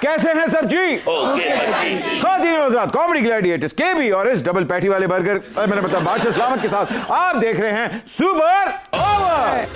कैसे हैं सब जी? खातिन और हज़रात, कॉमेडी ग्लैडिएटर्स केबी और इस डबल पैटी वाले बर्गर मैंने मतलब बादशाह सलामत के साथ आप देख रहे हैं सुपर ओवर।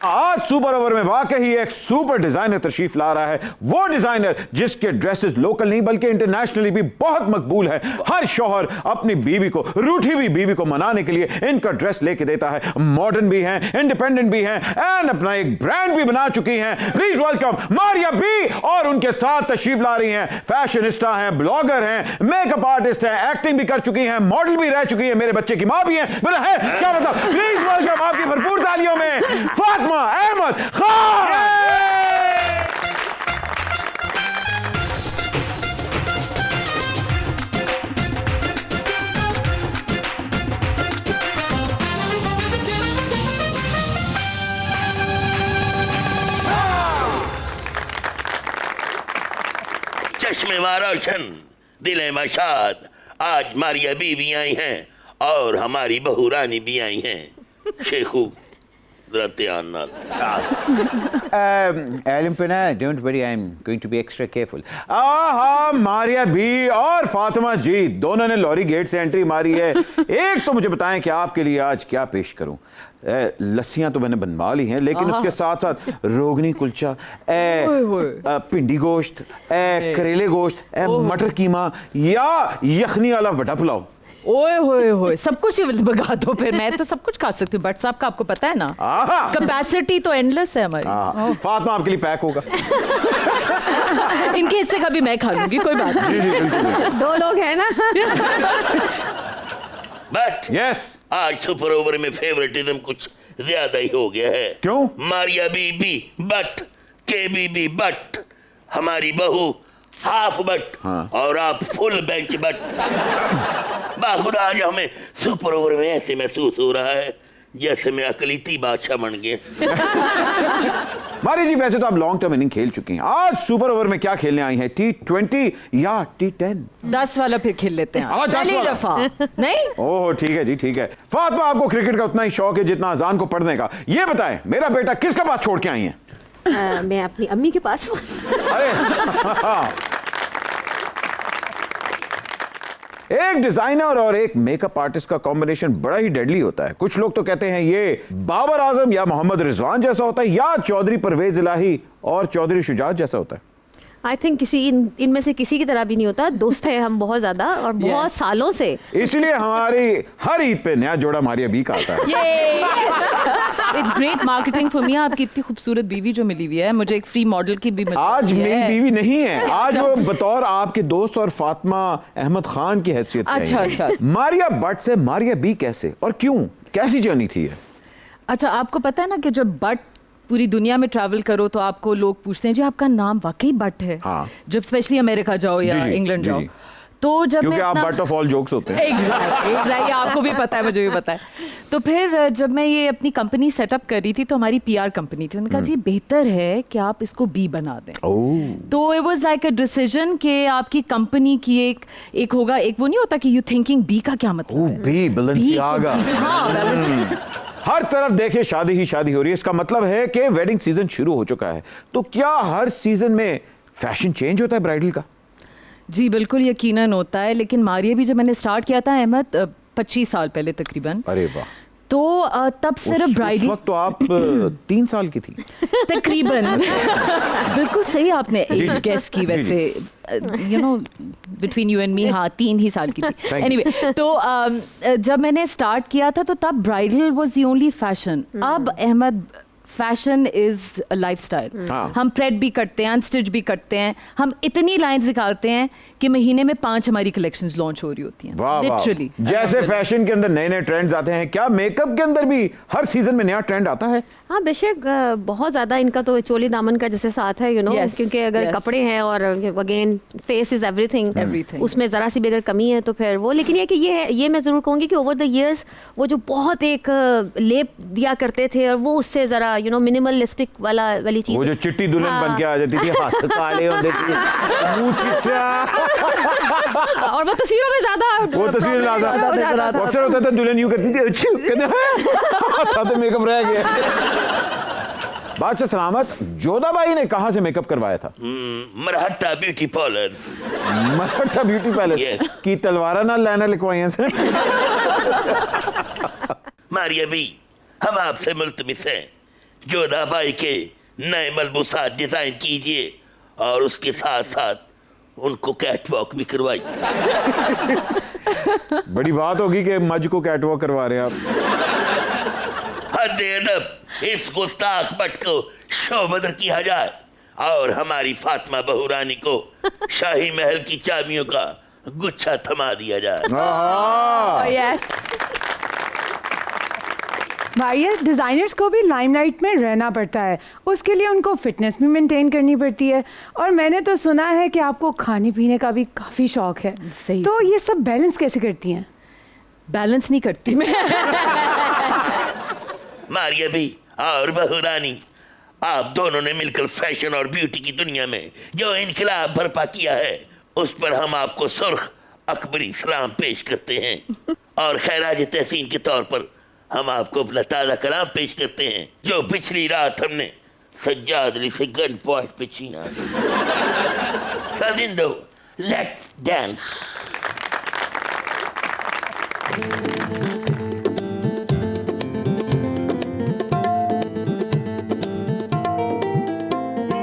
आज सुपर ओवर में वाकई एक सुपर डिजाइनर तशरीफ ला रहा है। वो डिजाइनर जिसके ड्रेसेस लोकल नहीं बल्कि इंटरनेशनली भी बहुत मकबूल है। हर शौहर अपनी बीवी को, रूठी हुई बीवी को मनाने के लिए इनका ड्रेस लेके देता है। मॉडर्न भी हैं, इंडिपेंडेंट भी हैं एंड अपना एक ब्रांड भी बना चुकी हैं। Please welcome Maria B. और उनके साथ तशरीफ ला रही हैं फैशनिस्टा हैं, ब्लॉगर हैं, मेकअप आर्टिस्ट हैं, एक्टिंग भी कर चुकी हैं, मॉडल भी रह चुकी है, मेरे बच्चे की मां भी हैं। मेरा है क्या मतलब? प्लीज वेलकम आपकी भरपूर तालियों में फातिमा अहमद खान। चश्मे रोशन, दिले मशाद। आज मारिया बीवी आई हैं और हमारी बहू रानी भी आई हैं। Sheikhu don't worry, I'm going to be extra careful. Maria B और फातिमा जी दोनों ने लॉरी गेट से एंट्री मारी है। एक तो मुझे बताएं कि आपके लिए आज क्या पेश करूं। लस्सियां तो मैंने बनवा ली हैं लेकिन उसके साथ साथ रोगनी कुलचा, पिंडी गोश्त, करेले गोश्त, मटर कीमा या यखनी वाला वड़ा पुलाव। ओए होए होए, सब कुछ ही बगा दो फिर। मैं तो सब कुछ खा सकती हूँ बट साहब का आपको पता है ना, कैपेसिटी तो एंडलेस है हमारी। फातिमा आपके लिए पैक होगा। इनके हिस्से का भी मैं खा लूंगी, कोई बात नहीं। दो लोग हैं ना। बट यस, आज सुपर ओवर में फेवरेटिज्म कुछ ज्यादा ही हो गया है। क्यों? मारिया बीबी बट, के बीबी बट, हमारी बहू हाफ बट, हाँ। और आप फुल बेंच बट। बाखुदा आज हमें सुपर ओवर में ऐसे महसूस हो रहा है जैसे मैं अकलीती बादशाह बन गए। मारी जी वैसे तो आप लॉन्ग टर्म इनिंग खेल चुकी हैं। आज सुपर ओवर में क्या खेलने आई हैं? T20 या T10? 10 वाला फिर खेल लेते हैं। 10 पहली वाला। दफा नहीं। ओह ठीक है जी, ठीक है। फातिमा आपको क्रिकेट का उतना ही शौक है जितना अजान को पढ़ने का। ये बताएं मेरा बेटा किसका पास छोड़ के आई हैं? मैं अपनी अम्मी के पास। अरे एक डिजाइनर और एक मेकअप आर्टिस्ट का कॉम्बिनेशन बड़ा ही डेडली होता है। कुछ लोग तो कहते हैं ये बाबर आजम या मोहम्मद रिजवान जैसा होता है या चौधरी परवेज इलाही और चौधरी शुजात जैसा होता है। आई थिंक इनमें से किसी की तरह भी नहीं होता। दोस्त है हम बहुत ज्यादा और बहुत सालों से। इसलिए हमारी हर ईद पे नया जोड़ा मारिया बी का आता है। It's great marketing for me. आपकी इतनी खूबसूरत बीवी जो मिली हुई है, मुझे एक फ्री मॉडल की भी मिली आज है। मेरी बीवी नहीं है, आज वो बतौर आपके दोस्त और फातिमा अहमद खान की हैसियत से अच्छा, आई है। अच्छा। मारिया बट से मारिया बी कैसे और क्यों, कैसी जर्नी थी ये? अच्छा, आपको पता है ना कि जब बट पूरी दुनिया में ट्रैवल करो तो आपको लोग पूछते हैं जी आपका नाम वाकई बट है। हाँ। जब स्पेशली अमेरिका जाओ या इंग्लैंड जाओ तो जब क्योंकि मैं आप बट ऑफ ऑल जोक्स होते हैं। एग्जैक्टली, आपको भी पता है, मुझे भी पता है। तो फिर जब मैं ये अपनी कंपनी सेटअप कर रही थी तो हमारी पीआर कंपनी थी, उन्होंने कहा जी बेहतर है कि आप इसको बी बना दें। तो it was like a decision कि आपकी कंपनी की एक होगा, एक वो नहीं होता कि यू थिंकिंग बी का क्या मतलब है। बी बलेंसियागा। हर तरफ देखिए शादी ही शादी हो रही है। इसका मतलब है कि वेडिंग सीजन शुरू हो चुका है। तो क्या हर सीजन में फैशन चेंज होता है ब्राइडल का? जी बिल्कुल, यकीनन होता है। लेकिन मारिया भी जब मैंने स्टार्ट किया था अहमद 25 साल पहले तकरीबन। अरे वाह। तो तब सिर्फ ब्राइडल। उस वक्त तो आप 3 साल की थी तकरीबन। बिल्कुल सही आपने एज गेस की। वैसे you know between you and me, हाँ 3 ही साल की थी। एनीवे तो जब मैंने स्टार्ट किया था तो तब bridal was the only fashion. अब अहमद फैशन इज अ लाइफस्टाइल। हम प्रेड भी करते हैं, अनस्टिच भी करते हैं, हम इतनी लाइंस निकालते हैं कि महीने में 5 हमारी कलेक्शंस लॉन्च हो रही होती हैं। लिटरली जैसे फैशन के अंदर नए नए ट्रेंड्स आते हैं, क्या मेकअप के अंदर भी हर सीजन में नया ट्रेंड आता है? हाँ बेशक, बहुत ज्यादा इनका तो चोली दामन का जैसे साथ है, यू नो। क्योंकि अगर कपड़े हैं और अगेन फेस इज एवरीथिंग, उसमें जरा सी भी अगर कमी है तो फिर वो। लेकिन ये कि ये मैं जरूर कहूंगी कि ओवर द इयर्स वो जो बहुत एक लेप दिया करते थे और वो उससे जरा यू नो मिनिमलिस्टिक वाली चीज, वो जो चिट्टी दुल्हन बन के आ जाती थी, हाथ काले होते थे, मुंह चिट्टा, और वो तस्वीरों में ज्यादा वो तस्वीर ज्यादा अक्सर होता था। दुल्हन यूं करती थी, अच्छी कहते हैं तो मेकअप रह गया। बादशाह सलामत, जोधाबाई ने कहां से मेकअप करवाया था? Marhatta beauty parlour. Maratha beauty palace Yes. की तलवारा ना लाइनर लिखवाई से। मारिया भी, हम आपसे मुल्तमिस हैं, जोधाबाई के नए मलबूसात डिजाइन कीजिए और उसके साथ साथ उनको कैटवॉक भी करवाइए। बड़ी बात होगी कि मज को कैटवॉक करवा रहे हैं आप। अदब, इस गुस्ताख बट को शोबदर किया जाए और हमारी फातिमा बहू रानी को शाही महल की चाबियों का गुच्छा थमा दिया जाए। आहा। यस भाई, डिज़ाइनर्स को भी लाइमलाइट में रहना पड़ता है, उसके लिए उनको फिटनेस भी मेंटेन करनी पड़ती है, और मैंने तो सुना है कि आपको खाने पीने का भी काफ़ी शौक है। सही तो ये सब बैलेंस कैसे करती हैं? बैलेंस नहीं करती मैं। मारिया भी और बहू रानी, आप दोनों ने मिलकर फैशन और ब्यूटी की दुनिया में जो इनकलाब बर्पा किया है, उस पर हम आपको सुर्ख अकबरी सलाम पेश करते हैं और खैराज तहसीन के तौर पर हम आपको अपना ताज़ा कलाम पेश करते हैं जो पिछली रात हमने सज्जाद अली से गन पॉइंट पे छीना। सजिंदो, लेट डांस।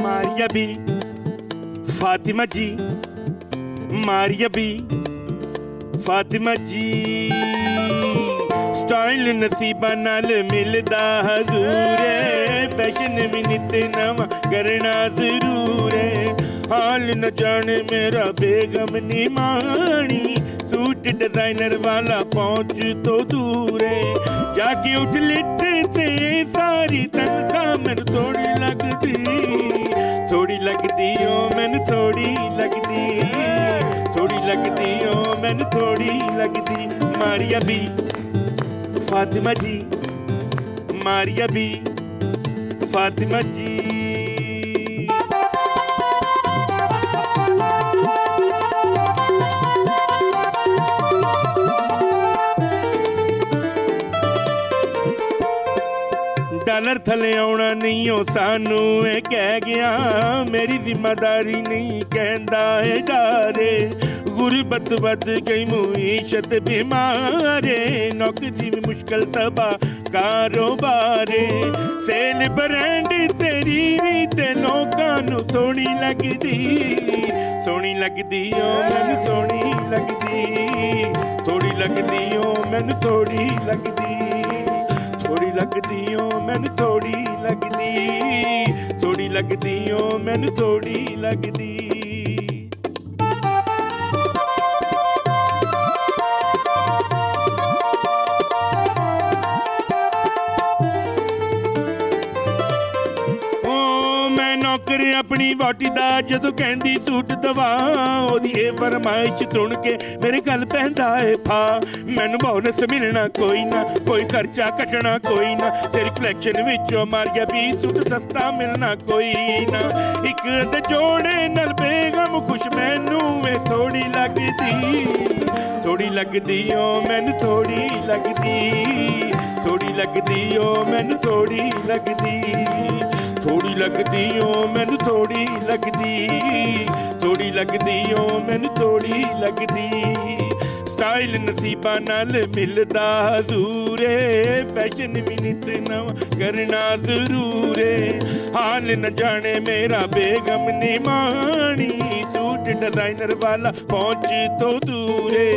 मारिया भी, फातिमा जी, मारिया भी, फातिमा जी, स्टाइल नसीबा नाल मिलदा हजूर है, फैशन भी नित नवा करना जरूर है, हाल न जाने मेरा बेगम नी मानी, सूट डिजाइनर वाला पहुंच तो दूर है, जाके उठ लिटते सारी तनख्वाह मैनू थोड़ी लगदी ओ मैनू थोड़ी लगदी, ओ मैनू थोड़ी लगदी। मारिया भी, फातिमा जी, मारिया भी, फातिमा जी। डॉलर थले आउणा नहीं हो सानू ए कह गया, मेरी जिम्मेदारी नहीं कहंदा है डारे, गुरबत बद गई मुईशत बीमारे, नौकरी भी मुश्किल तबाह कारोबारे, सेल ब्रांड तेरी भी ते लोकां नू सोहनी लगदी ओ मैनू सोहनी लगदी, थोड़ी लगदी ओ मैनू थोड़ी लगदी, थोड़ी लगदी ओ मैनू थोड़ी लगदी, थोड़ी लगदी ओ मैनू थोड़ी लगदी। नौकर अपनी वोटी दा जदों कहंदी सूट दवा, ओदी ए फरमाइश सुन के मेरे गल पैंदा है फा, मैनू बोनस मिलना कोई ना, कोई खर्चा कटना कोई ना, तेरी कलैक्शन विचों मारिया भी सूट सस्ता मिलना कोई ना, एक अद जोड़े नल बेगम खुश मैनू में थोड़ी लगदी ओ मैनू थोड़ी लगदी, थोड़ी लगदी ओ मैनू थोड़ी लगदी, थोड़ी लगदी ओ मैनू थोड़ी लगदी, थोड़ी लगदी ओ मैनू थोड़ी लगदी, स्टाइल नसीबा नाल मिलदा हजूर है, फैशन भी नित नवा करना जरूर है, हाल न जाने मेरा बेगम ने मानी, सूट डिजाइनर वाला पहुंच तो दूर है,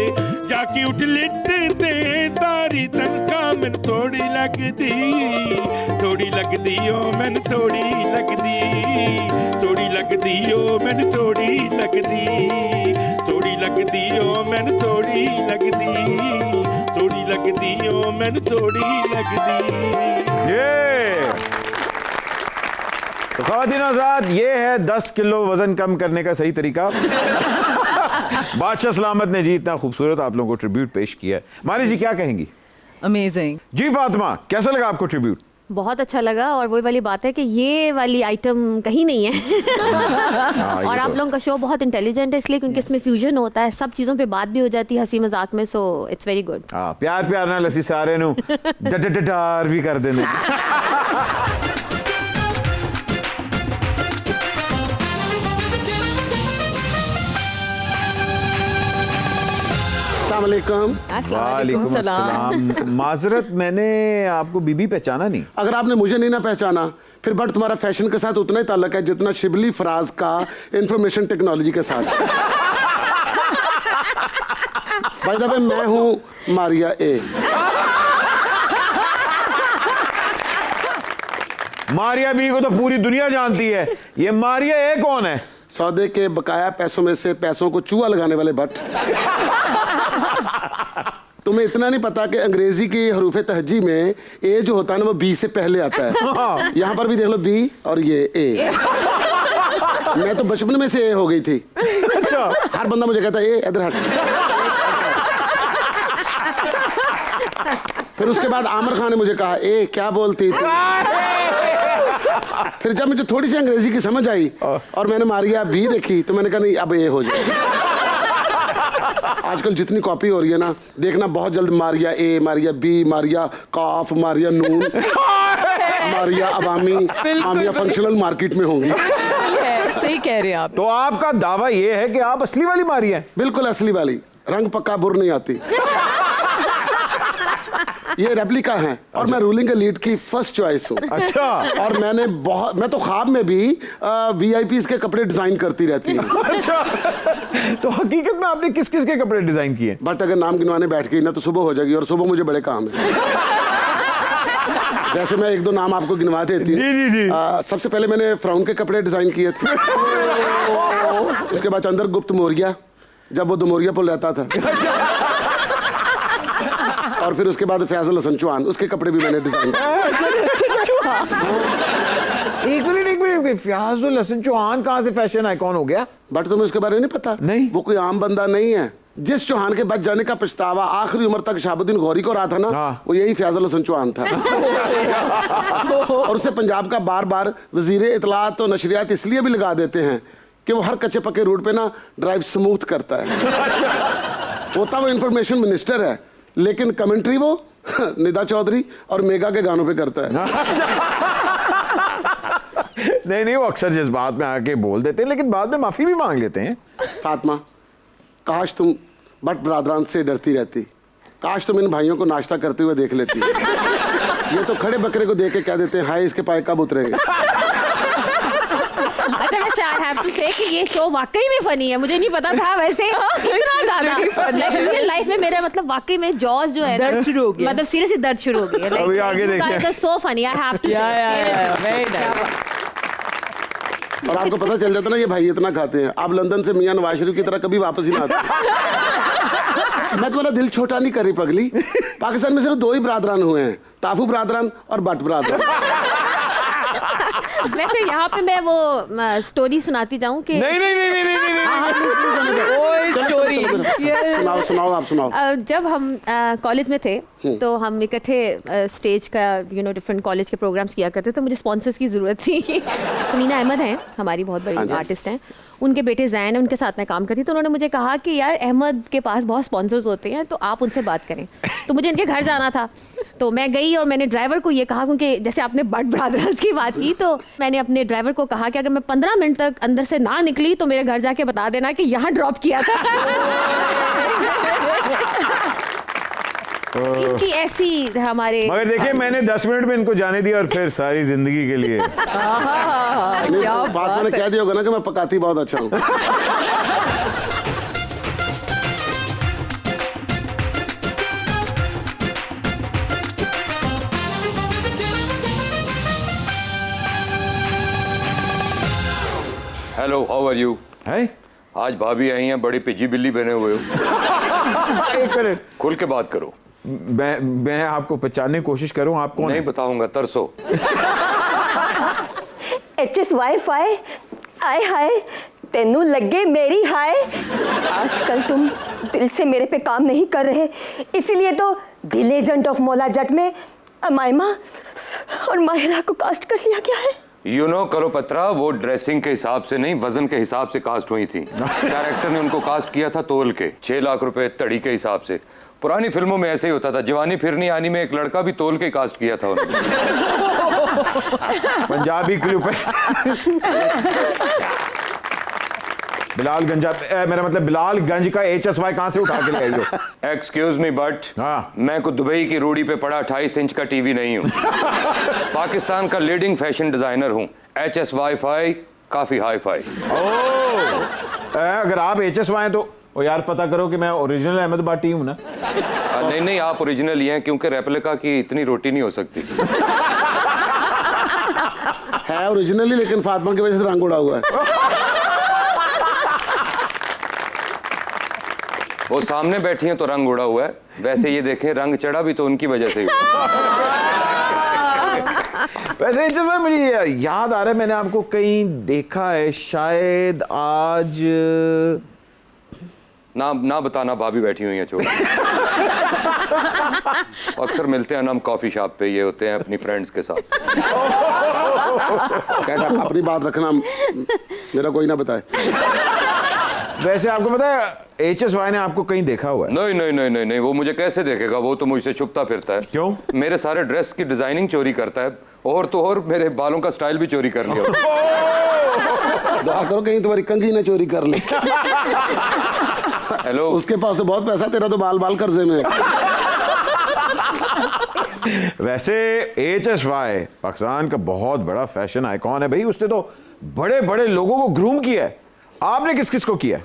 जाके उठ लिटते सारी तनख्वाह मैनू थोड़ी लगदी ओ मैनू थोड़ी लगदी, थोड़ी लगदी ओ मैनू थोड़ी लगदी, थोड़ी लगदी ओ मैनू थोड़ी लगदी, थोड़ी लगदी ओ मैनू थोड़ी लगदी। ये तो ख़वातीन हज़रात, ये है 10 किलो वजन कम करने का सही तरीका। बादशाह सलामत ने जी इतना खूबसूरत आप लोगों को ट्रिब्यूट पेश किया है। मानी जी क्या कहेंगी? अमेजिंग जी फातिमा, कैसा लगा आपको ट्रिब्यूट? बहुत अच्छा लगा, और वही वाली बात है कि ये वाली आइटम कहीं नहीं है। और आप लोगों का शो बहुत इंटेलिजेंट है इसलिए क्योंकि इसमें फ्यूजन होता है, सब चीज़ों पे बात भी हो जाती है हंसी मजाक में, सो इट्स वेरी गुड। प्यार प्यार नाल असीं सारे नूं डर भी कर देने। अस्सलाम वालेकुम। वालेकुम अस्सलाम। माजरत, मैंने आपको बीबी पहचाना नहीं। अगर आपने मुझे नहीं ना पहचाना फिर बट तुम्हारा फैशन के साथ उतना ही ताल्लुक है जितना शिबली फराज का इंफॉर्मेशन टेक्नोलॉजी के साथ। बाय द वे, मैं हूं मारिया ए। मारिया बी को तो पूरी दुनिया जानती है, ये मारिया ए कौन है? सौदे के बकाया पैसों में से पैसों को चूहा लगाने वाले भट्ट। तुम्हें इतना नहीं पता कि अंग्रेजी की हरूफ तहजी में ए जो होता है ना वो बी से पहले आता है। यहाँ पर भी देख लो बी और ये ए। मैं तो बचपन में से ए हो गई थी। अच्छा। हर बंदा मुझे कहता है ए इधर हट। फिर उसके बाद आमिर खान ने मुझे कहा ए क्या बोलती थी। फिर जब मुझे थोड़ी सी अंग्रेजी की समझ आई और मैंने मारिया बी देखी तो मैंने कहा नहीं अब ए हो जाए। आजकल जितनी कॉपी हो रही है ना, देखना बहुत जल्द मारिया ए, मारिया बी, मारिया काफ, मारिया नून, मारिया अवामी, मारिया फंक्शनल मार्केट में होंगी। सही कह रहे हैं आप। तो आपका दावा ये है कि आप असली वाली मारिया हैं? बिल्कुल असली वाली, रंग पक्का बुर नहीं आती। ये रेप्लिका है और मैं रूलिंग एलीट की फर्स्ट चॉइस हूँ। अच्छा। और मैं तो ख्वाब में भी वीआईपीज़ के कपड़े डिजाइन करती रहती हूँ। अच्छा। तो हकीकत में आपने किस किस के कपड़े डिजाइन किए? बट अगर नाम गिनवाने बैठ गई ना तो सुबह हो जाएगी और सुबह मुझे बड़े काम है। जैसे मैं एक दो नाम आपको गिनवा देती हूँ। जी जी जी। सबसे पहले मैंने फ्राउन के कपड़े डिजाइन किए थे। उसके बाद चंद्रगुप्त मौर्य, जब वो दुमौरिया पुल रहता था। और फिर उसके बाद फैजल हसन चौहान, उसके कपड़े भी मैंने डिजाइन किए। एक मिनट, फैजल हसन चौहान कहाँ से फैशन आइकॉन हो गया? बट तुम्हें उसके बारे में नहीं पता? नहीं। वो कोई आम बंदा नहीं है। जिस चौहान के बच जाने का पछतावा आखिरी उम्र तक शहाबुद्दीन गौरी को रहा था ना, हाँ। वो यही फैजल हसन चौहान था। और उसे पंजाब का बार बार वजीर इतलात और नशरियात इसलिए भी लगा देते हैं कि वो हर कच्चे पक्के रूट पे ना ड्राइव स्मूथ करता है। होता वो इंफॉर्मेशन मिनिस्टर है लेकिन कमेंट्री वो निदा चौधरी और मेगा के गानों पे करता है। नहीं, वो अक्सर जज्बात में आके बोल देते हैं लेकिन बाद में माफी भी मांग लेते हैं। फातिमा, काश तुम बट ब्रादरान से डरती रहती, काश तुम इन भाइयों को नाश्ता करते हुए देख लेती। ये तो खड़े बकरे को देख के कह देते हैं हाय इसके पाए कब उतरेंगे। अच्छा, वैसे आई हैव टू से कि ये शो वाकई में फनी है। मुझे नहीं पता था वैसे इतना ज्यादा। रियल लाइफ में मेरा मतलब वाकई में जॉज जो है दर्द शुरू हो गया, मतलब सीरियसली दर्द शुरू हो गया। अभी आगे देखते हैं। So funny, I have to say. और आपको पता चल जाता ना ये भाई इतना खाते हैं, आप लंदन से मियां नवाज शरीफ की तरह कभी वापस ही ना आते। मैं तुम्हारा दिल छोटा नहीं कर रही पगली। पाकिस्तान में सिर्फ दो ही ब्रादरान हुए हैं, ताफू ब्रादरान और बट ब्रादरान। वैसे यहाँ पे मैं वो स्टोरी सुनाती जाऊँ कि नहीं। सुनाओ आप सुनाओ। जब हम कॉलेज में थे तो हम इकट्ठे स्टेज का डिफरेंट कॉलेज के प्रोग्राम्स किया करते, तो मुझे स्पॉन्सर्स की ज़रूरत थी। समीना अहमद हैं, हमारी बहुत बड़ी आर्टिस्ट हैं, उनके बेटे जैन है, उनके साथ मैं काम करती, तो उन्होंने मुझे कहा कि यार अहमद के पास बहुत स्पॉन्सर्स होते हैं तो आप उनसे बात करें। तो मुझे इनके घर जाना था तो मैं गई और मैंने ड्राइवर को ये कहा, क्योंकि जैसे आपने बट ब्रादर्स की बात की, तो मैंने अपने ड्राइवर को कहा कि अगर मैं 15 मिनट तक अंदर से ना निकली तो मेरे घर जाके बता देना कि यहाँ ड्रॉप किया था। इनकी ऐसी हमारे, मगर देखिए मैंने 10 मिनट में इनको जाने दिया और फिर सारी जिंदगी के लिए। बात मैंने कह दिया होगा ना कि मैं पकाती बहुत अच्छा हूँ। Hello, how are you? है? आज भाभी आई हैं, बड़ी पिजी बिल्ली बने हुए हो। एक मिनट, खुल के बात करो। मैं आपको पहचानने की कोशिश करूं, आप कौन? नहीं बताऊंगा, तरसो। एचएस वाईफाई, आय हाय तेनू लगे मेरी हाय। आजकल तुम दिल से मेरे पे काम नहीं कर रहे, इसीलिए तो the legend of Maula Jatt में अमायमा और माहिरा को कास्ट कर लिया गया है। यू नो करो पत्रा, वो ड्रेसिंग के हिसाब से नहीं वजन के हिसाब से कास्ट हुई थी। डायरेक्टर ने उनको कास्ट किया था तोल के 6 लाख रुपए तड़ी के हिसाब से। पुरानी फिल्मों में ऐसे ही होता था, जवानी फिरनी आनी में एक लड़का भी तोल के कास्ट किया था उन्होंने। पंजाबी क्लिप है। मेरा मतलब बिलालगंज का HSY कहां से उठा के ले आई हो? एक्सक्यूज मी बट हाँ। मैं को दुबई की रूढ़ी पे पड़ा 28 इंच का टीवी नहीं हूँ। पाकिस्तान का लीडिंग फैशन डिजाइनर हूँ। HSY काफी हाई फाई। अगर आप HSY हैं तो यार पता करो कि मैं ओरिजिनल अहमद भाटी हूँ ना। नहीं आप ओरिजिनल ही हैं, क्योंकि रेप्लिका की इतनी रोटी नहीं हो सकती। है ओरिजिनली, लेकिन फातिमा की वजह से रंग उड़ा हुआ है। वो सामने बैठी हैं तो रंग उड़ा हुआ है, वैसे ये देखें रंग चढ़ा भी तो उनकी वजह से ही। वैसे HSY मुझे याद आ रहा है, मैंने आपको कहीं देखा है शायद आज। ना बताना, भाभी बैठी हुई है छोड़। अक्सर मिलते हैं ना हम कॉफी शॉप पे, ये होते हैं अपनी फ्रेंड्स के साथ। अपनी बात रखना, मेरा कोई ना बताए। वैसे आपको पता है HSY ने आपको कहीं देखा हुआ है? नहीं, वो मुझे कैसे देखेगा, वो तो मुझसे छुपता फिरता है। क्यों? मेरे सारे ड्रेस की डिजाइनिंग चोरी करता है, और तो और मेरे बालों का स्टाइल भी चोरी कर लिया। दुआ करो कहीं तुम्हारी कंघी ना चोरी कर ले। हेलो, उसके पास तो बहुत पैसा, तेरा तो बाल कर्जे में। वैसे HSY पाकिस्तान का बहुत बड़ा फैशन आइकॉन है भाई, उसने तो बड़े बड़े लोगों को ग्रूम किया है। आपने किस किस को किया?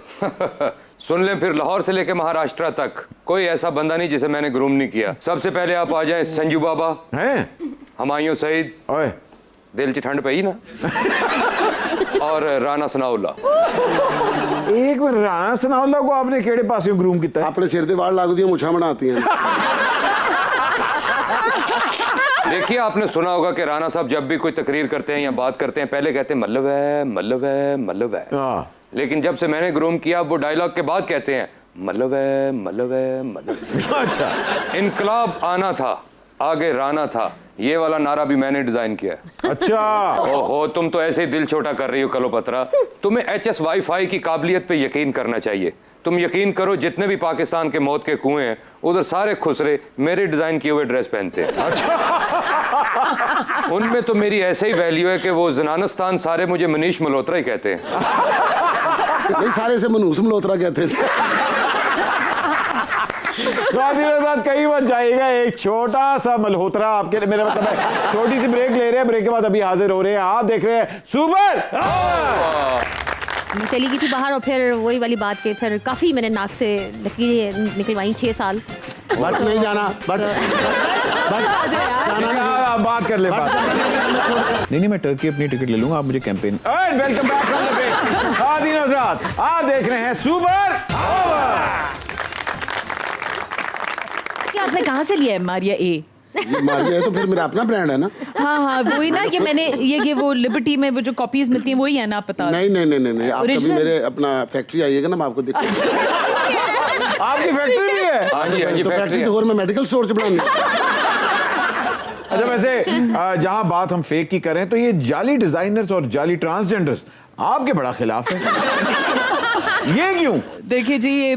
सुन लें फिर, लाहौर से लेकर महाराष्ट्र तक कोई ऐसा बंदा नहीं जिसे मैंने ग्रूम नहीं किया। सबसे पहले आप आ जाएं संजू बाबा हैं, हुमायूं सईद, ओए दिल ची ठंड पई ना, और राणा सनाउल्ला। एक मिनट, राणा सनाउल्ला को आपने केड़े पास ग्रूम किया? अपने सिर ते वाल लागू दिया, मुछा बनाती हैं। देखिए, आपने सुना होगा कि राणा साहब जब भी कोई तकरीर करते हैं या बात करते हैं, पहले कहते हैं मतलब है। लेकिन जब से मैंने ग्रूम किया, वो डायलॉग के बाद कहते हैं मतलब है। अच्छा, इनकलाब आना था, आगे राना था, ये वाला नारा भी मैंने डिजाइन किया है। अच्छा। ओहो, तुम तो ऐसे ही दिल छोटा कर रही हो कलोपत्रा। तुम्हें HSY की काबिलियत पे यकीन करना चाहिए। तुम यकीन करो, जितने भी पाकिस्तान के मौत के कुएं हैं, उधर सारे खुसरे मेरे डिजाइन किए हुए ड्रेस पहनते हैं। अच्छा। उनमें तो मेरी ऐसे ही वैल्यू है कि वो जनानस्तान सारे मुझे मनीष मल्होत्रा ही कहते हैं। नहीं, सारे से मनूस मल्होत्रा कहते थे। कहीं मत जाइएगा, एक छोटा सा मल्होत्रा आपके, मेरा मतलब है छोटी सी ब्रेक ले रहे हैं, ब्रेक के बाद अभी हाजिर हो रहे हैं। आप देख रहे हैं सुपर। मैं चली गई थी बाहर, और फिर वही वाली बात के फिर काफी मैंने नाक से लकीरें निकलवाई 6 साल। बट नहीं जाना, बट बात कर ले, बात। नहीं, मैं टर्की अपनी टिकट ले लूंगा, आप मुझे campaign. Welcome back from the break. खादिन हज़रात, आप देख रहे हैं सुपर ओवर। आपने कहाँ से लिया है मारिया ए? ये मारिया है तो फिर मेरा अपना ब्रांड है ना। हाँ, वही ना, कि मैंने ये वो लिबर्टी में वो जो कॉपीज मिलती हैं वही है ना, आप बता। नहीं, आप कभी मेरे अपना फैक्ट्री आइएगा ना, मैं आपको दिखा। आपकी फैक्ट्री भी है? हाँ जी, तो फैक्ट्री तो और मैं मेडिकल स्टोर से बनाऊंगी। अच्छा, वैसे जहां बात हम फेक की करें, तो ये जाली डिजाइनर्स और जाली ट्रांसजेंडर्स आपके बड़ा खिलाफ है। ये क्यों? देखिए जी, ये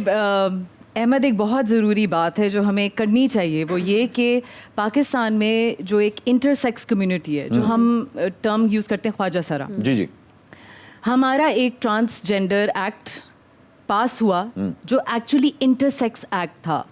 अहमद, एक बहुत ज़रूरी बात है जो हमें करनी चाहिए, वो ये कि पाकिस्तान में जो एक इंटरसेक्स कम्युनिटी है, जो हम टर्म यूज़ करते हैं ख्वाजा सरा, जी, हमारा एक ट्रांसजेंडर एक्ट पास हुआ जो एक्चुअली इंटरसेक्स एक्ट था,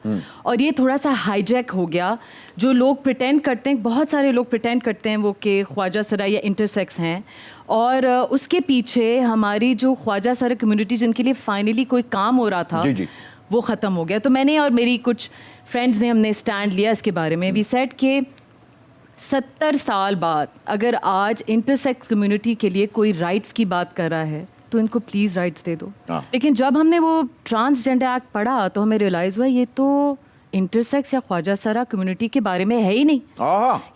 और ये थोड़ा सा हाईजैक हो गया। जो लोग प्रिटेंड करते हैं, बहुत सारे लोग प्रिटेंड करते हैं वो कि ख्वाजा सरा या इंटरसेक्स हैं, और उसके पीछे हमारी जो ख्वाजा सरा कम्युनिटी जिनके लिए फाइनली कोई काम हो रहा था, जी, वो ख़त्म हो गया। तो मैंने और मेरी कुछ फ्रेंड्स ने हमने स्टैंड लिया इसके बारे में। वी सेड कि 70 साल बाद अगर आज इंटरसेक्स कम्युनिटी के लिए कोई राइट्स की बात कर रहा है, तो इनको प्लीज़ राइट्स दे दो। लेकिन जब हमने वो ट्रांसजेंडर एक्ट पढ़ा तो हमें रियलाइज़ हुआ ये तो इंटरसेक्स या ख्वाजा सरा कम्युनिटी के बारे में है ही नहीं,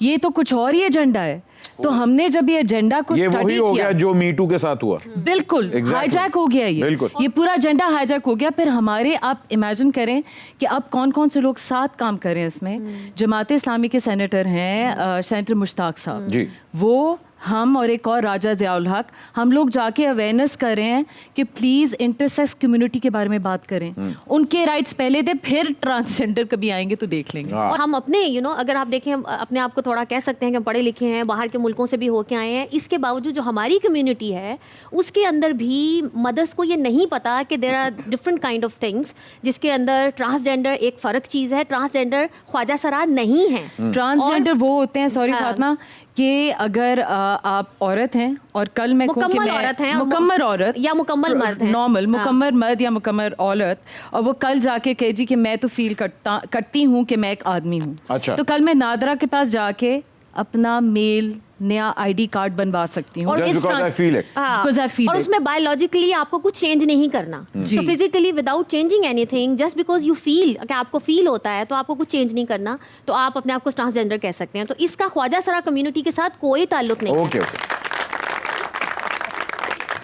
ये तो कुछ और ही एजेंडा है। तो हमने जब ये एजेंडा को ये स्टडी वही हो किया, गया जो मीटू के साथ हुआ। बिल्कुल हाईजैक हो गया ये पूरा एजेंडा हाईजैक हो गया। फिर हमारे, आप इमेजिन करें कि अब कौन कौन से लोग साथ काम कर रहे हैं इसमें। जमात इस्लामी के सेनेटर हैं, सेनेटर मुश्ताक साहब, जी, वो हम और एक और राजा ज़ियाउल हक, हम लोग जाके अवेयरनेस कर रहे हैं कि प्लीज़ इंटरसेक्स कम्युनिटी के बारे में बात करें, उनके राइट्स पहले दे, फिर ट्रांसजेंडर कभी आएंगे तो देख लेंगे। और हम अपने अगर आप देखें, अपने आप को थोड़ा कह सकते हैं कि हम पढ़े लिखे हैं, बाहर के मुल्कों से भी होके आए हैं, इसके बावजूद जो हमारी कम्युनिटी है उसके अंदर भी मदर्स को ये नहीं पता कि there are different kind of things, जिसके अंदर ट्रांसजेंडर एक फ़र्क चीज़ है। ट्रांसजेंडर ख्वाजा सराद नहीं है। ट्रांसजेंडर वो होते हैं, सॉरी फातिमा, कि अगर आप औरत हैं और कल मैं कहूं कि मुकम्मल मैं औरत हैं, मुकम्मल औरत या मुकम्मल मर्द हैं, नॉर्मल मुकम्मल मर्द या मुकम्मल औरत, और वो कल जाके कहे जी कि मैं तो फील करती हूँ कि मैं एक आदमी हूँ, अच्छा। तो कल मैं नादरा के पास जाके अपना मेल नया आईडी कार्ड बनवा सकती हूँ, because I feel it. Because I feel और it. उसमें बायोलॉजिकली आपको कुछ चेंज नहीं करना, तो physically without changing anything, just because you feel कि आपको फील होता है तो आपको कुछ चेंज नहीं करना, तो आप अपने आप को ट्रांसजेंडर कह सकते हैं। तो इसका ख्वाजा सरा कम्युनिटी के साथ कोई ताल्लुक नहीं। ओके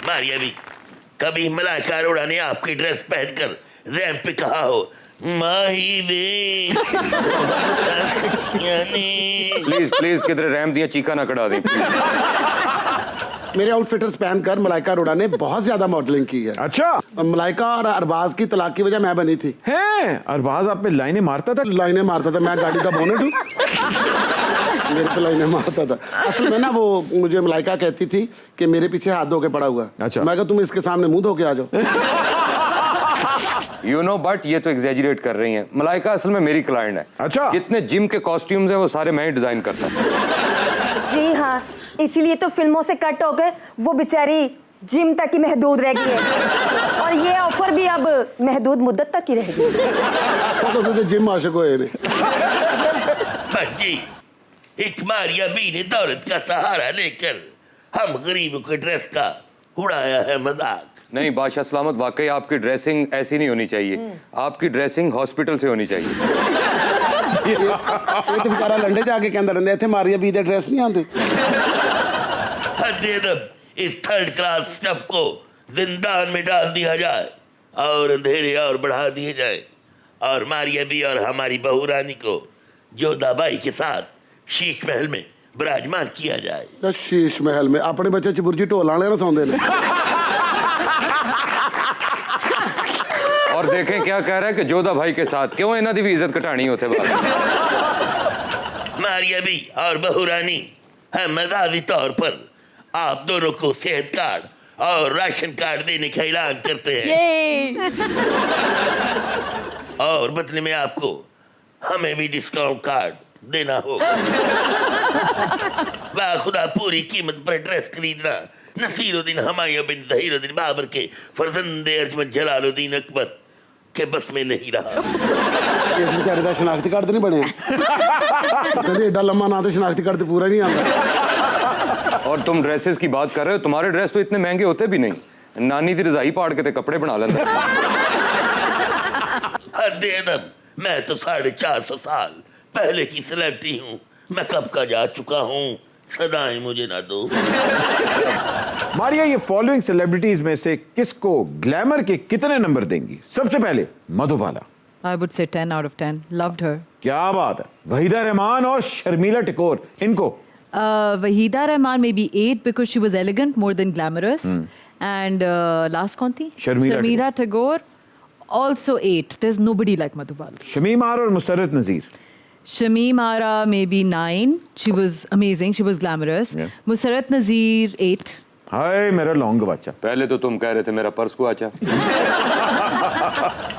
मारिया भी, कभी मलाइका अरोड़ा ने आपकी ड्रेस पहनकर रैंप पे कहा हो माही वे प्लीज प्लीज किधर रैम दिया चीखा ना कड़ा दे। मेरे आउटफिटर्स पहनकर मलाइका अरोड़ा ने बहुत ज्यादा मॉडलिंग की है। अच्छा, मलाइका और अरबाज की तलाक की वजह मैं बनी थी। हैं अरबाज आप पे लाइनें मारता था? लाइनें मारता था, मैं गाड़ी का बोनेट हूँ। मेरे पे लाइनें मारता था। असल में ना वो मुझे मलाइका कहती थी कि मेरे पीछे हाथ धो के पड़ा हुआ। अच्छा। मैं कहा तुम इसके सामने मुंह धो के आ जाओ। बट ये तो एग्जैजरेट कर रही हैं। मलाइका असल में मेरी क्लाइंट है। अच्छा। जितने जिम के कॉस्ट्यूम्स हैं वो सारे मैं ही डिजाइन करता हूँ। जी हाँ, इसीलिए तो फिल्मों से कट होकर वो बेचारी जिम तक ही महदूद रह गई है, और ये ऑफर भी अब महदूद मुद्दत तक ही रह गई। तो जिम आशिक हुए ने। बस जी, एक मारिया बी ने दौलत का सहारा लेकर हम गरीबों के ड्रेस का उड़ाया है मजाक। नहीं बादशाह सलामत, वाकई आपकी ड्रेसिंग ऐसी नहीं होनी चाहिए, आपकी ड्रेसिंग हॉस्पिटल से होनी चाहिए। ये तो बेचारा लंडे जाके कहंदा रहंदा इत्थे मारिया बी दे ड्रेस नहीं आंदी। इस थर्ड क्लास स्टफ को जिंदान में डाल दिया जाए और अंधेरे और बढ़ा दिए जाए, और मारिया बी और हमारी बहू रानी को जोधाबाई के साथ शीश महल में विराजमान किया जाए। शीश महल में अपने बच्चे चबुर्जी ढोल वाले ना सौंदे ने। और देखें क्या कह रहा है कि जोधा भाई के साथ क्यों इन्हां दी भी इज्जत घटानी होते बात। मारिया बी और बहू रानी हम मजाजी तौर पर आप दोनों को सेहत कार्ड और राशन कार्ड देने का ऐलान करते हैं, और बदले में आपको हमें भी डिस्काउंट कार्ड देना होगा। वाह खुदा, पूरी कीमत पर ड्रेस खरीदना नसीरुद्दीन हुमायूं बिन ज़हीरुद्दीन बाबर के फर्जंदे अजमत जलालुद्दीन अकबर के बस में नहीं रहा। इस बेचारे का शनाख्ती कार्ड नहीं बने। कहते एडा लम्मा ना तो शनाख्ती कार्ड पूरा नहीं आता। और तुम ड्रेसेस की बात कर रहे हो, तुम्हारे ड्रेस तो इतने महंगे होते भी नहीं, नानी दी रजाई पाड़ के ते कपड़े बना लेंगे। मैं तो 450 साल पहले की सेलिब्रिटी हूँ, मैं कब का जा चुका हूँ, सदाएं मुझे ना दो। मारिया, ये फॉलोइंग सेलिब्रिटीज में से किसको ग्लैमर के कितने नंबर देंगी? सबसे पहले Madhubala. I would say 10 out of 10. Loved her. क्या बात है। वहीदा रहमान और शर्मिला टिकोर, इनको? Wahida Rahman maybe 8 because she was elegant more than glamorous. And last कौन थी? Sharmila Tagore. Also 8. There's nobody like Madhubala. Shamim आरा और मुसर्रत नज़ीर? Shameem Ara maybe 9. She was amazing. She was glamorous. Yeah. Musarrat Nazir 8. हाय मेरा लौंग बच्चा। पहले तो तुम कह रहे थे मेरा पर्स को आचा।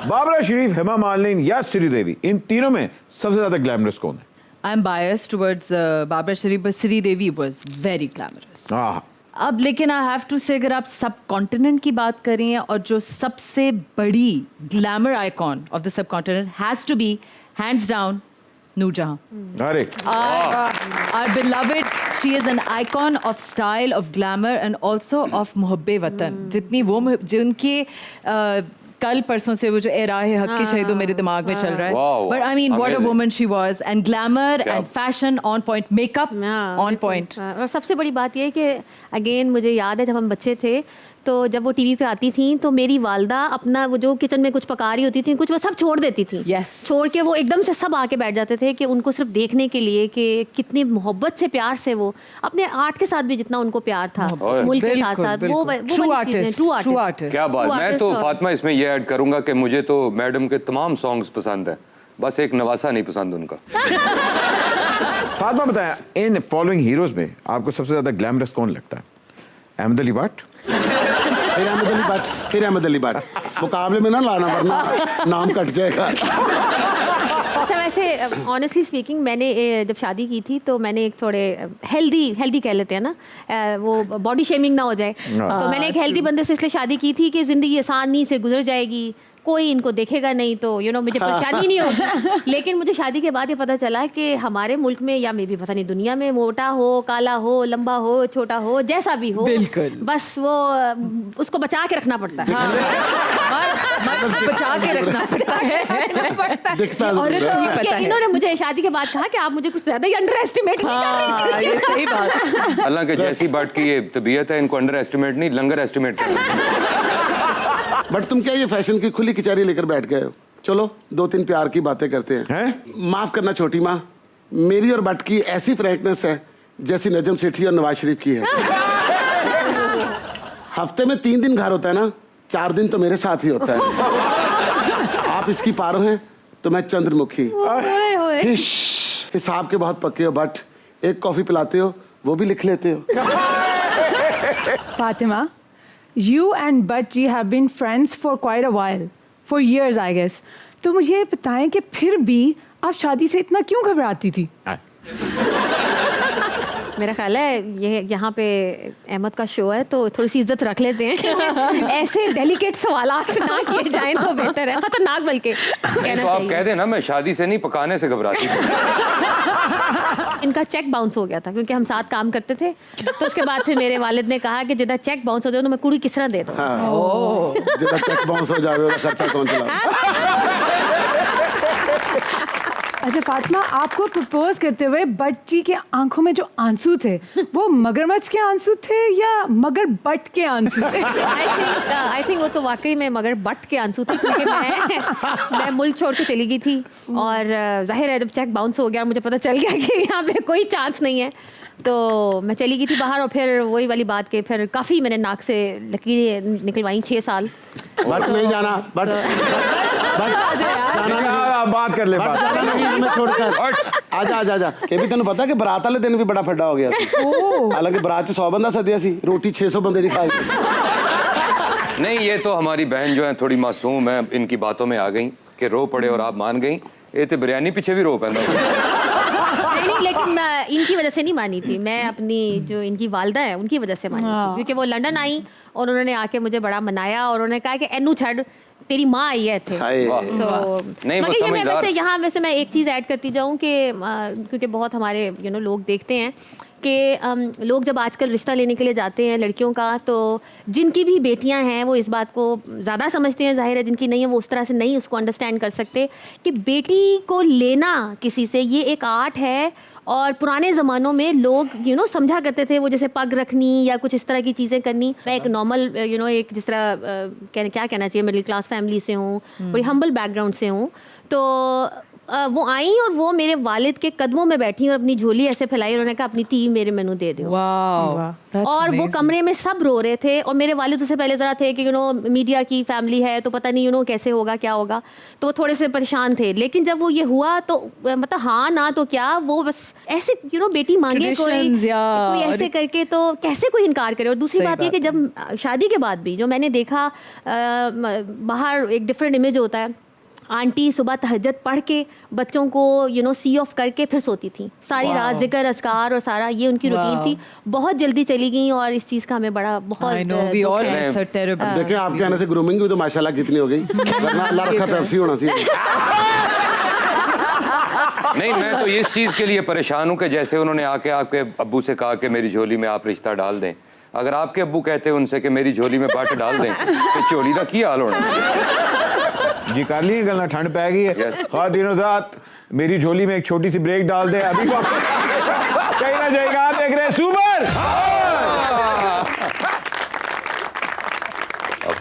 बाबरा शरीफ, हेमा मालिनी या श्रीदेवी, इन तीनों में सबसे ज्यादा ग्लैमरस कौन है? I'm biased towards Babra Sharif, but Sri Devi was very glamorous. अब लेकिन आई हैव टू से, अगर आप सब कॉन्टिनेंट की बात करें और जो सबसे बड़ी glamour icon of the subcontinent has to be hands down Noorjahan. अरे our beloved, she is an icon of style, of glamour and also of मुहब्बे वतन. जितनी वो जिनके कल परसों से वो जो एराहे हक के शहीदों मेरे दिमाग में चल रहा है. But I mean, what a woman she was, and glamour and fashion on point, makeup on point. और सबसे बड़ी बात ये है कि अगेन मुझे याद है जब हम बच्चे थे तो जब वो टीवी पे आती थी तो मेरी वालदा अपना वो जो किचन में कुछ पका रही होती थी कुछ, वो सब छोड़ देती थी। छोड़ के वो एकदम से सब आके बैठ जाते थे कि उनको सिर्फ देखने के लिए कि कितनी मोहब्बत से प्यार से वो अपने आर्ट के साथ भी जितना उनको प्यार था मुल्क के साथ साथ वो ट्रू आर्टिस्ट। क्या बात। मैं तो फातिमा इसमें ये ऐड करूंगा कि मुझे तो मैडम के तमाम सॉन्ग्स पसंद हैं, बस एक नवासा नहीं पसंद उनका। फातिमा बताएं, इन फॉलोइंग हीरोज में आपको सबसे ज्यादा ग्लैमरस कौन लगता है? अहमद अली भट्ट? फिर अहमद अली भट्ट मुकाबले में ना लाना वरना नाम कट जाएगा। अच्छा, वैसे ऑनेस्टली स्पीकिंग मैंने जब शादी की थी तो मैंने एक थोड़े हेल्दी कह लेते हैं ना, वो बॉडी शेमिंग ना हो जाए, तो मैंने एक हेल्दी बंदे से इसलिए शादी की थी कि ज़िंदगी आसानी से गुजर जाएगी, कोई इनको देखेगा नहीं तो मुझे परेशानी नहीं होगी। लेकिन मुझे शादी के बाद ये पता चला कि हमारे मुल्क में या मे भी पता नहीं दुनिया में, मोटा हो, काला हो, लंबा हो, छोटा हो, जैसा भी हो, बिल्कुल बस वो उसको बचा के रखना पड़ता है। बचा के रखना पड़ता है। इन्होंने मुझे शादी के बाद कहा कि आप मुझे कुछ ज्यादा ही अंडर एस्टिमेट नहीं कर रही थी। ये सही बात है। हालांकि जैसी भट्ट की ये तबीयत है, इनको अंडर एस्टिमेट नहीं लंगर एस्टिमेट कर। बट तुम क्या ये फैशन की खुली किचारी लेकर बैठ गए हो? चलो 2-3 प्यार की बातें करते हैं। माफ करना छोटी माँ, मेरी और भट्ट की ऐसी फ्रैंकनेस है जैसी नजम सेठी और नवाज शरीफ की है। हफ्ते में 3 दिन घर होता है ना, 4 दिन तो मेरे साथ ही होता है। आप इसकी पारो हैं तो मैं चंद्रमुखी। हिसाब के बहुत पक्के हो भट्ट, एक कॉफी पिलाते हो वो भी लिख लेते हो। Fatima, you and Bhatt ji have been friends for quite a while, for years I guess. तो मुझे ये बताएं कि फिर भी आप शादी से इतना क्यों घबराती थी? मेरा ख्याल है ये यहाँ पे अहमद का शो है तो थोड़ी सी इज्जत रख लेते हैं। ऐसे डेलिकेट सवालात ना किए जाएं तो बेहतर है, खतरनाक बल्कि कहना तो आप चाहिए। कह देना मैं शादी से नहीं पकाने से घबराती थी। इनका चेक बाउंस हो गया था क्योंकि हम साथ काम करते थे, तो उसके बाद फिर मेरे वालिद ने कहा कि जिदा चेक बाउंस हो जाए तो मैं कुड़ी किस तरह दे दूँ। जितना चेक बाउंस हो जाए खर्चा कौन चला? अच्छा फातिमा, आपको प्रपोज करते हुए भट्ट जी के आंखों में जो आंसू थे वो मगरमच्छ के आंसू थे या मगर बट के आंसू थे? आई थिंक वो तो वाकई में मगर बट के आंसू थे क्योंकि मैं मुल्क छोड़ के चली गई थी और जाहिर है जब चेक बाउंस हो गया मुझे पता चल गया कि यहाँ पे कोई चांस नहीं है, तो मैं चली गई थी बाहर और फिर वही वाली बात के फिर काफ़ी मैंने नाक से लकीरें निकलवाई 6 साल। बट नहीं जाना, बट बात कर ले, छोड़कर आजा आजा आजा। ये भी तेन पता कि बरात वाले दिन भी बड़ा फड्डा हो गया, हालांकि बरात 100 बंदा सदिया सी, रोटी 600 बंदे दिखाई। नहीं, ये तो हमारी बहन जो है थोड़ी मासूम है, इनकी बातों में आ गई कि रो पड़े और आप मान गई। ये तो बिरयानी पीछे भी रो पैदा। नहीं, लेकिन इनकी वजह से नहीं मानी थी, मैं अपनी जो इनकी वालदा है उनकी वजह से मानी थी, क्योंकि वो लंदन आई और उन्होंने आके मुझे बड़ा मनाया और उन्होंने कहा कि एनू छड़ तेरी माँ आई है थे। नहीं, मगर ये मैं वैसे मैं एक चीज़ ऐड करती जाऊँ कि क्योंकि बहुत हमारे लोग देखते हैं कि लोग जब आजकल रिश्ता लेने के लिए जाते हैं लड़कियों का, तो जिनकी भी बेटियां हैं वो इस बात को ज़्यादा समझते हैं, जाहिर है जिनकी नहीं है वो उस तरह से नहीं उसको अंडरस्टैंड कर सकते कि बेटी को लेना किसी से ये एक आर्ट है। और पुराने ज़मानों में लोग समझा करते थे वो जैसे पग रखनी या कुछ इस तरह की चीज़ें करनी। मैं एक नॉर्मल एक जिस तरह क्या कहना चाहिए मिडिल क्लास फैमिली से हूँ, बड़ी हम्बल बैकग्राउंड से हूँ, तो वो आई और वो मेरे वालिद के कदमों में बैठी और अपनी झोली ऐसे फैलाई, उन्होंने कहा अपनी ती मेरे मेनू दे दो। और वो कमरे में सब रो रहे थे और मेरे वालिद उससे पहले ज़रा थे कि मीडिया की फैमिली है तो पता नहीं कैसे होगा क्या होगा, तो वो थोड़े से परेशान थे। लेकिन जब वो ये हुआ तो मतलब हाँ ना तो क्या, वो बस ऐसे बेटी मांगे कोई ऐसे करके तो कैसे कोई इनकार करे। और दूसरी बात ये कि जब शादी के बाद भी जो मैंने देखा बाहर एक डिफरेंट इमेज होता है, आंटी सुबह तहज्जुद पढ़ के बच्चों को सी ऑफ करके फिर सोती थी, सारी रात जिक्र अस्कार और सारा ये उनकी रूटीन थी। बहुत जल्दी चली गई और इस चीज़ का हमें बड़ा बहुत देखिए आपके आने से ग्रूमिंग भी तो माशाल्लाह कितनी हो गई, वरना अल्लाह रखा पेप्सी होना चाहिए। नहीं, मैं तो इस चीज़ के लिए परेशान हूँ कि जैसे उन्होंने आके आपके अब्बू से कहा कि मेरी झोली में आप रिश्ता डाल दें, अगर आपके अब्बू कहते उनसे कि मेरी झोली में बाट डाल दें तो झोली का क्या हाल होना जी। कर ली गलना, ठंड पै गई है। खातिनों ज़ात मेरी झोली में एक छोटी सी ब्रेक डाल दे, अभी को कहीं ना जाएगा। आप देख रहे हैं सुपर।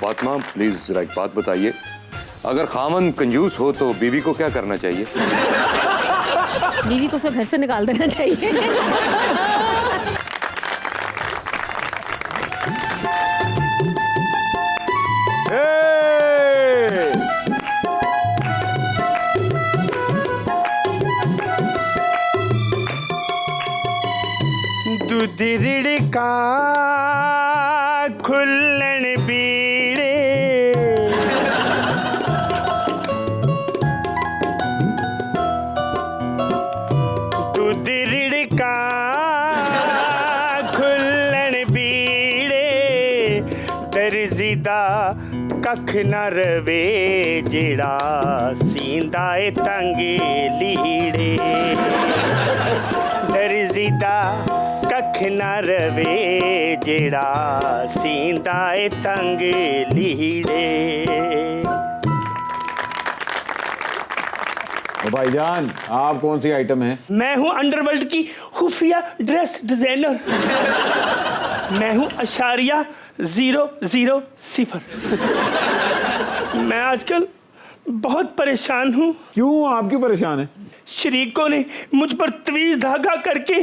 फातिमा प्लीज जरा एक बात बताइए, अगर खामन कंजूस हो तो बीवी को क्या करना चाहिए? बीवी को उसको घर से निकाल देना चाहिए। दूध रिड़का खुल्लन बीड़े, दूध रिड़का खुल्लन बीड़े, दर्जी दा कख न रवे जेड़ा सींदा ए तंग लीड़े, दर्जी दा कख न रवे जेड़ा सींदा ए तंग लीड़े। भाईजान आप कौन सी आइटम है? मैं हूँ अंडरवर्ल्ड की खुफिया ड्रेस डिजाइनर। मैं हूँ अशारिया 000। मैं आजकल बहुत परेशान हूँ। क्यों, आप क्यों परेशान हैं? शरीकों ने मुझ पर तवीज धागा करके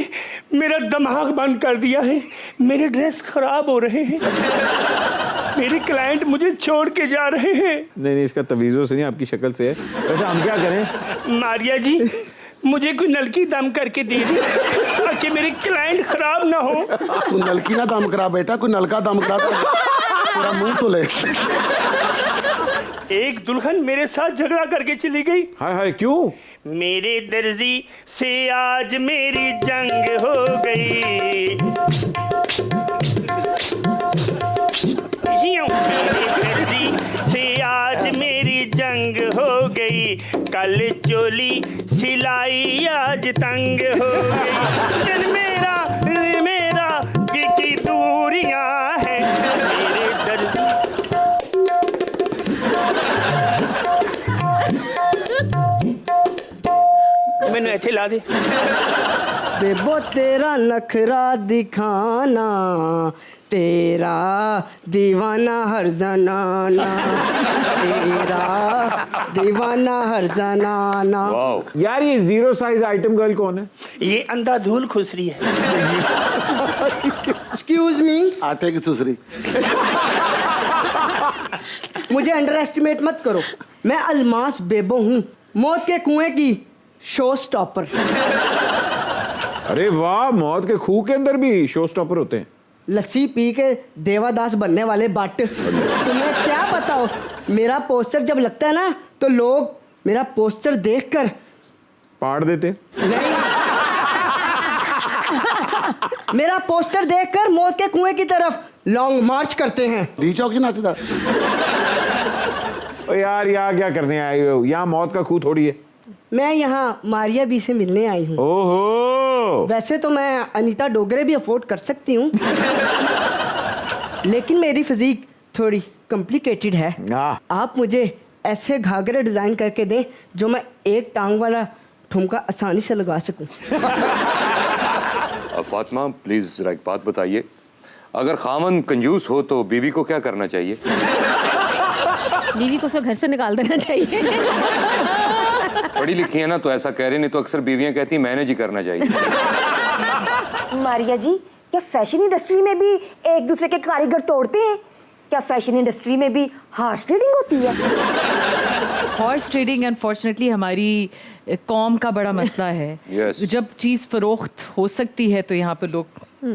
मेरा दिमाग बंद कर दिया है। मेरे ड्रेस खराब हो रहे हैं। मेरे क्लाइंट मुझे छोड़ के जा रहे हैं। नहीं, इसका तवीज़ों से नहीं, आपकी शक्ल से है। वैसे हम क्या करें? मारिया जी, मुझे कोई नलकी दम करके दे दी ताकि मेरे क्लाइंट खराब ना हो। कोई नलकी ना दम करा बेटा, कोई नलका दम करा पूरा मुंह तो ले। एक दुल्हन मेरे साथ झगड़ा करके चली गई। हाय हाय, क्यों? मेरे दर्जी से आज मेरी जंग हो गई। मेरे दर्जी से आज मेरी जंग हो गई। कल चोली सिलाई आज तंग हो गई। मेरा की दूरियां हैं। मेरे दर्जी मैंने ऐसे ला दे। बेबो तेरा नखरा दिखाना, तेरा दीवाना हर जनाना, तेरा दीवाना हर जनाना। यार ये 0 साइज आइटम गर्ल कौन है? ये अंधाधुन खुसरी है। एक्सक्यूज मी, आटे की सुसरी। मुझे अंडर एस्टिमेट मत करो। मैं अलमास बेबो हूँ, मौत के कुएं की शो स्टॉपर। अरे वाह, मौत के खूह के अंदर भी शो स्टॉपर होते हैं। लस्सी पी के देवादास बनने वाले बट तुम्हें क्या पता हो, मेरा पोस्टर जब लगता है ना तो लोग मेरा पोस्टर देखकर पाड़ देते। नहीं, मेरा पोस्टर देखकर मौत के कुएं की तरफ लॉन्ग मार्च करते हैं। डी चौक से नाचता। ओ यार, यहाँ क्या करने आए हो? यहाँ मौत का खूह थोड़ी है। मैं यहाँ मारिया बी से मिलने आई हूँ। ओहो, वैसे तो मैं अनीता डोगरे भी अफोर्ड कर सकती हूँ, लेकिन मेरी फिजिक थोड़ी कॉम्प्लिकेटेड है। आप मुझे ऐसे घाघरे डिजाइन करके दें जो मैं एक टांग वाला ठुमका आसानी से लगा सकूं। फातिमा प्लीज जरा एक बात बताइए, अगर खामन कंजूस हो तो बीवी को क्या करना चाहिए? बीवी को उसको घर से निकाल देना चाहिए। पढ़ी लिखी है ना तो ऐसा कह रही, नहीं तो अक्सर बीवियां कहती हैं मैनेज ही करना चाहिए। मारिया जी, क्या फैशन इंडस्ट्री में भी एक दूसरे के कारीगर तोड़ते हैं? क्या फैशन इंडस्ट्री में भी हॉर्स ट्रेडिंग होती है? हॉर्स ट्रेडिंग अनफॉर्चुनेटली हमारी कौम का बड़ा मसला है। Yes. जब चीज़ फरोख्त हो सकती है तो यहाँ पे लोग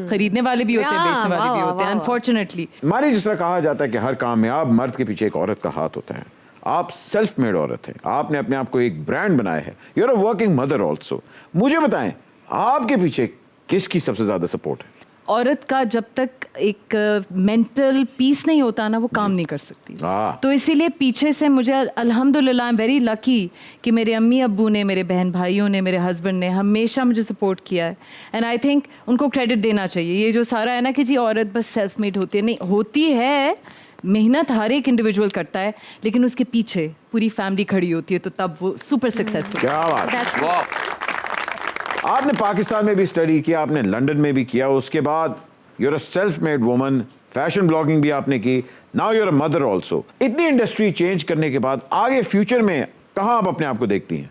खरीदने वाले भी होते हैं, बेचने वाले भी होते हैं, अनफॉर्चुनेटली। मानी, जिस तरह कहा जाता है कि हर कामयाब मर्द के पीछे एक औरत का हाथ होता है। आप सेल्फ मेड औरत हैं, आपने अपने आप को एक ब्रांड बनाया है। You are a working mother also. मुझे बताएं, आपके पीछे किसकी सबसे ज्यादा सपोर्ट है? औरत का जब तक एक मेंटल पीस नहीं होता ना, वो काम नहीं कर सकती। तो इसीलिए पीछे से मुझे अल्हम्दुलिल्लाह आई एम वेरी लकी कि मेरे अम्मी अब्बू ने, मेरे बहन भाइयों ने, मेरे हस्बैंड ने हमेशा मुझे सपोर्ट किया है। एंड आई थिंक उनको क्रेडिट देना चाहिए। ये जो सारा है ना कि जी औरत बस सेल्फ मेड होती है, नहीं होती है। मेहनत हर एक इंडिविजुअल करता है, लेकिन उसके पीछे पूरी फैमिली खड़ी होती है, तो तब वो सुपर सक्सेसफुल। क्या बात। आपने पाकिस्तान में भी स्टडी किया, आपने लंदन में भी किया, उसके बाद you're a self-made woman, fashion blogging भी आपने की, now you're a mother also. इतनी इंडस्ट्री चेंज करने के बाद आगे फ्यूचर में कहाँ आप अपने आप को देखती हैं?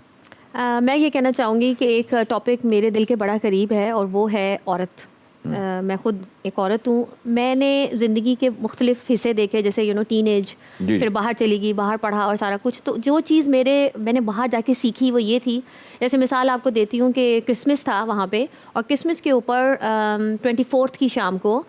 मैं ये कहना चाहूँगी कि एक टॉपिक मेरे दिल के बड़ा करीब है और वो है औरत। मैं खुद एक औरत हूँ। मैंने ज़िंदगी के मुख्तलिफ हिस्से देखे, जैसे टीनेज, फिर बाहर चली गई, बाहर पढ़ा और सारा कुछ। तो जो चीज़ मैंने बाहर जाके सीखी वो ये थी, जैसे मिसाल आपको देती हूँ कि क्रिसमस था वहाँ पे, और क्रिसमस के ऊपर 24 की शाम को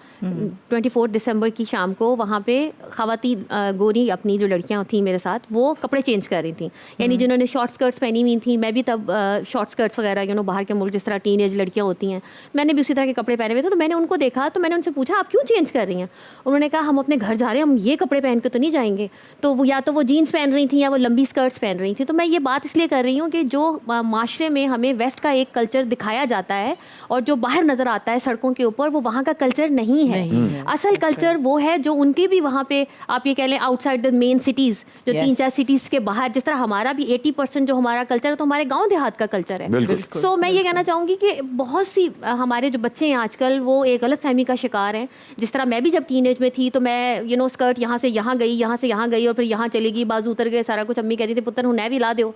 24 दिसंबर की शाम को वहाँ पे ख़वातीन गोरी अपनी जो लड़कियाँ थी मेरे साथ, वो कपड़े चेंज कर रही थी। यानी जिन्होंने शॉर्ट स्कर्ट्स पहनी हुई थी, मैं भी तब शॉर्ट स्कर्ट्स वगैरह बाहर के मुल्क जिस तरह टीनेज लड़कियाँ होती हैं, मैंने भी उसी तरह के कपड़े पहने हुए थे। तो मैंने उनको देखा, तो मैंने उनसे पूछा आप क्यों चेंज कर रही हैं? उन्होंने कहा हम अपने घर जा रहे हैं, हम ये कपड़े पहन के तो नहीं जाएंगे। तो वो या तो वो जीन्स पहन रही थी या वो लंबी स्कर्ट्स पहन रही थी। तो मैं ये बात इसलिए कर रही हूँ कि जो माशरे में हमें वेस्ट का एक कल्चर दिखाया जाता है और जो बाहर नज़र आता है सड़कों के ऊपर, वो वहाँ का कल्चर नहीं है। असल कल्चर वो है जो उनके भी वहाँ पे आप ये कह लें आउटसाइड द मेन सिटीज़, जो 3-4 सिटीज़ के बाहर, जिस तरह हमारा भी 80% जो हमारा कल्चर है तो हमारे गाँव देहात का कल्चर है। सो मैं ये कहना चाहूँगी कि बहुत सी हमारे जो बच्चे हैं आजकल वो एक गलत फहमी का शिकार हैं। जिस तरह मैं भी जब टीनेज में थी तो मैं स्कर्ट यहाँ से यहाँ गई, यहाँ से यहाँ गई और फिर यहाँ चली गई, बाजू उतर गए, सारा कुछ। अम्मी कहती थी पुत्र हुनै भी ला दो।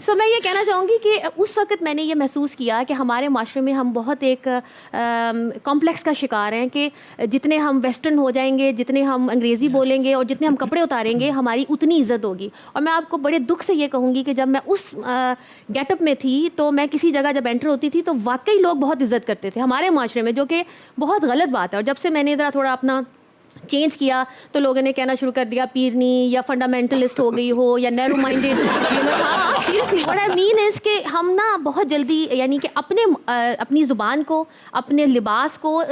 सो मैं ये कहना चाहूँगी कि उस वक्त मैंने ये महसूस किया कि हमारे माशरे में हम बहुत एक कॉम्प्लेक्स का शिकार हैं कि जितने हम वेस्टर्न हो जाएंगे, जितने हम अंग्रेज़ी बोलेंगे और जितने हम कपड़े उतारेंगे, हमारी उतनी इज्जत होगी। और मैं आपको बड़े दुख से ये कहूँगी कि जब मैं उस गेटअप में थी तो मैं किसी जगह जब एंटर होती थी तो वाकई लोग बहुत इज्जत करते थे हमारे माशरे में, जो कि बहुत गलत बात है। और जब से मैंने इधर थोड़ा अपना चेंज किया तो लोगों ने कहना शुरू कर दिया पीरनी या फंडामेंटलिस्ट हो गई हो या नैरो माइंडेड। हाँ seriously what I mean is कि हम ना बहुत जल्दी यानी कि अपनी ज़ुबान को, अपने लिबास को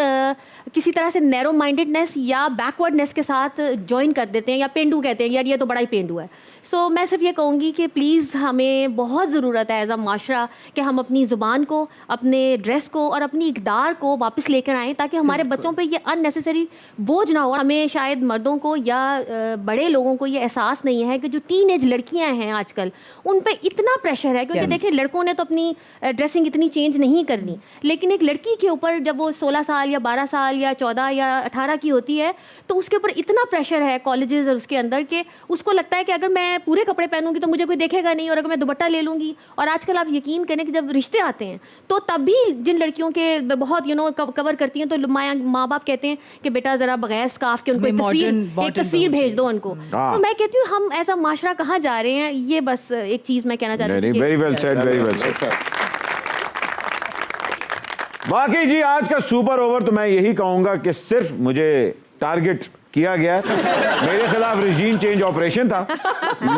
किसी तरह से नैरो माइंडेडनेस या बैकवर्डनेस के साथ ज्वाइन कर देते हैं, या पेंडू कहते हैं यार ये तो बड़ा ही पेंडू है। सो मैं सिर्फ ये कहूँगी कि प्लीज़ हमें बहुत ज़रूरत है एज अ माशरा कि हम अपनी ज़ुबान को, अपने ड्रेस को और अपनी इक़दार को वापस लेकर आएँ, ताकि हमारे बच्चों पे ये अननेसेसरी बोझ ना हो। हमें शायद मर्दों को या बड़े लोगों को ये एहसास नहीं है कि जो टीनेज लड़कियां हैं आजकल उन पे इतना प्रेशर है, क्योंकि देखिए लड़कों ने तो अपनी ड्रेसिंग इतनी चेंज नहीं करनी, लेकिन एक लड़की के ऊपर जब वो 16 साल या 12 साल या 14 या 18 की होती है तो उसके ऊपर इतना प्रेशर है कॉलेजेस और उसके अंदर के उसको लगता है कि अगर मैं पूरे कपड़े पहनूंगी तो मुझे कोई देखेगा नहीं, और अगर मैं दुपट्टा ले लूँगी। और आजकल आप यकीन करें कि जब रिश्ते आते हैं तो तब भी जिन लड़कियों के बहुत कवर करती हैं तो माँ बाप कहते हैं कि बेटा ज़रा बगैर स्कार्फ के उनको एक तस्वीर भेज दो उनको। तो मैं कहती हूँ हम ऐसा माशरा कहाँ जा रहे हैं, ये बस एक चीज़ मैं कहना चाहती हूँ। Very well said, very well said. वाकई जी आज का सुपर ओवर तो मैं यही कहूंगा कि सिर्फ मुझे टारगेट किया गया, मेरे खिलाफ रिजीम चेंज ऑपरेशन था,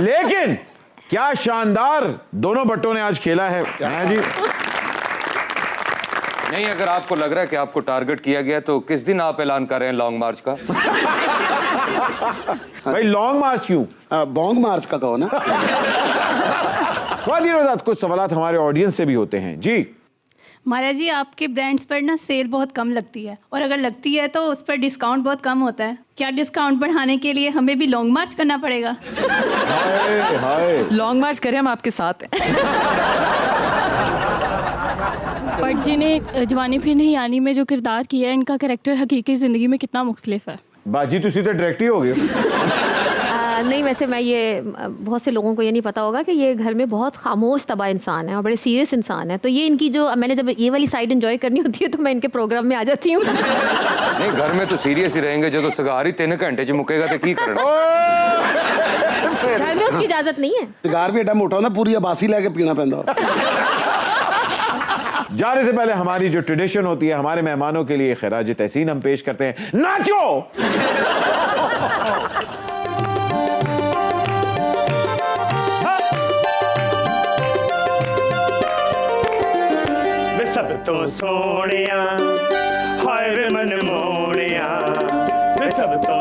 लेकिन क्या शानदार दोनों बट्टों ने आज खेला है। जी नहीं, अगर आपको लग रहा है कि आपको टारगेट किया गया तो किस दिन आप ऐलान कर रहे हैं लॉन्ग मार्च का? भाई लॉन्ग मार्च क्यों, बॉन्ग मार्च का कहो ना। कुछ सवाल हमारे ऑडियंस से भी होते हैं। जी महाराज जी, आपके ब्रांड्स पर ना सेल बहुत कम लगती है, और अगर लगती है तो उस पर डिस्काउंट बहुत कम होता है। क्या डिस्काउंट बढ़ाने के लिए हमें भी लॉन्ग मार्च करना पड़ेगा? लॉन्ग मार्च करें, हम आपके साथ हैं। बट जिन्हें जवानी फिर नहीं आनी में जो किरदार किया है, इनका कैरेक्टर हकीकी ज़िंदगी में कितना मुख्तलिफ है? बाजी तुसी तो डायरेक्ट ही हो गए। नहीं, वैसे मैं ये बहुत से लोगों को ये नहीं पता होगा कि ये घर में बहुत खामोश तबा इंसान है और बड़े सीरियस इंसान है। तो ये इनकी जो मैंने जब ये वाली साइड एंजॉय करनी होती है तो मैं इनके प्रोग्राम में आ जाती हूँ। नहीं, घर में तो सीरियस ही रहेंगे, जो तो सिगार ही 3 घंटे च मुकेगा तो की करना। घर में उसकी इजाजत नहीं है। सिगार भी एडा मोटा ना, पूरी आबासी लेके पीना पैंदा। जाने से पहले हमारी जो ट्रेडिशन होती है, हमारे मेहमानों के लिए खिराज तहसीन हम पेश करते हैं। नाचो। सब तो सोनिया हाय वे मन मोनिया, वे सब तो